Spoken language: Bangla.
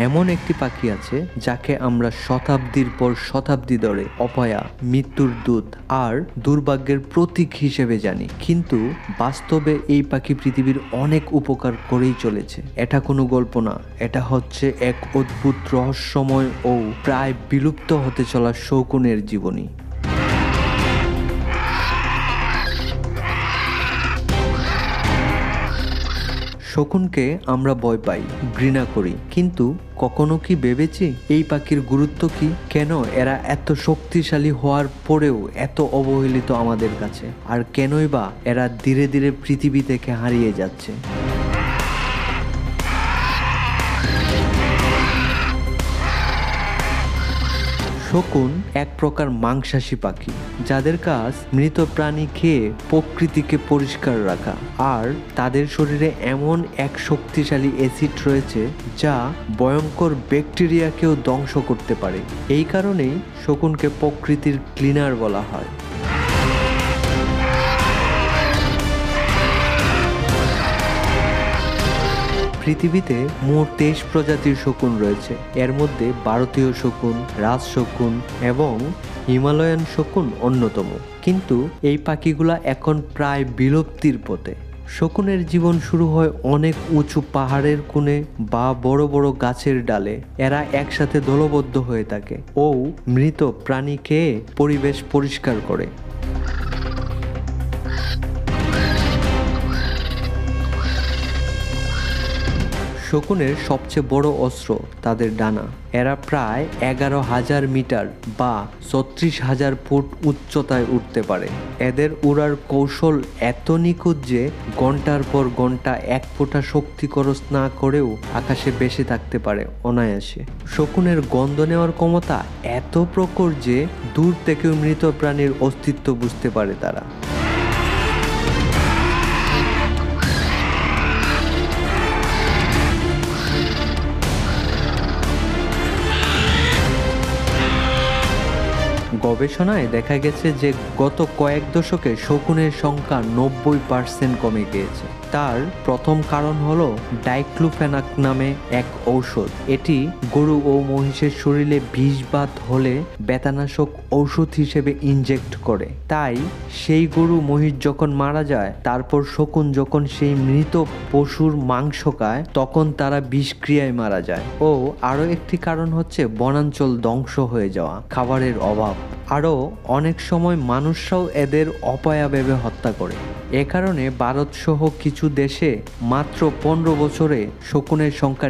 এমন একটি পাখি আছে যাকে আমরা শতাব্দীর পর শতাব্দী ধরে অপয়া, মৃত্যুর দূত আর দুর্ভাগ্যের প্রতীক হিসেবে জানি, কিন্তু বাস্তবে এই পাখি পৃথিবীর অনেক উপকার করেই চলেছে। এটা কোনো গল্প না, এটা হচ্ছে এক অদ্ভুত রহস্যময় ও প্রায় বিলুপ্ত হতে চলা শকুনের জীবনী। শকুনকে আমরা ভয় পাই, ঘৃণা করি, কিন্তু কখনো কি ভেবেছি এই পাখির গুরুত্ব কি? কেন এরা এত শক্তিশালী হওয়ার পরেও এত অবহেলিত আমাদের কাছে? আর কেনই বা এরা ধীরে ধীরে পৃথিবী থেকে হারিয়ে যাচ্ছে? শকুন এক প্রকার মাংসাশী পাখি, যাদের কাজ মৃত প্রাণী খেয়ে প্রকৃতিকে পরিষ্কার রাখা। আর তাদের শরীরে এমন এক শক্তিশালী অ্যাসিড রয়েছে যা ভয়ঙ্কর ব্যাকটেরিয়াকেও ধ্বংস করতে পারে। এই কারণেই শকুনকে প্রকৃতির ক্লিনার বলা হয়। পৃথিবীতে মোট 23 প্রজাতির শকুন রয়েছে। এর মধ্যে ভারতীয় শকুন, রাজ শকুন এবং হিমালয়ান শকুন অন্যতম। কিন্তু এই পাখিগুলা এখন প্রায় বিলুপ্তির পথে। শকুনের জীবন শুরু হয় অনেক উঁচু পাহাড়ের কোণে বা বড় বড় গাছের ডালে। এরা একসাথে দলবদ্ধ হয়ে থাকে ও মৃত প্রাণী খেয়ে পরিবেশ পরিষ্কার করে। শকুনের সবচেয়ে বড় অস্ত্র তাদের ডানা। এরা প্রায় 11,000 মিটার বা 36,000 ফুট উচ্চতায় উঠতে পারে। এদের উড়ার কৌশল এত নিখুঁত যে ঘন্টার পর ঘন্টা এক ফোঁটা শক্তি খরচ না করেও আকাশে ভেসে থাকতে পারে অনায়াসে। শকুনের গন্ধ নেওয়ার ক্ষমতা এত প্রখর যে দূর থেকেও মৃত প্রাণীর অস্তিত্ব বুঝতে পারে তারা। গবেষণায় দেখা গেছে যে গত কয়েক দশকে শকুনের সংখ্যা 90% কমে গিয়েছে। তার প্রথম কারণ হলো ডাইক্লোফেনাক নামে এক ঔষধ। এটি গরু ও মহিষের শরীরে বিষবাত হলে ব্যথানাশক ঔষধ হিসেবে ইনজেক্ট করে। তাই সেই গরু মহিষ যখন মারা যায়, তারপর শকুন যখন সেই মৃত পশুর মাংস খায়, তখন তারা বিষক্রিয়ায় মারা যায়। ও আরও একটি কারণ হচ্ছে বনাঞ্চল ধ্বংস হয়ে যাওয়া, খাবারের অভাব। আরও অনেক সময় মানুষরাও এদের অপয়া ভেবে হত্যা করে। এ কারণে ভারত সহ কিছু দেশে মাত্র 15 বছরে শকুনের সংখ্যা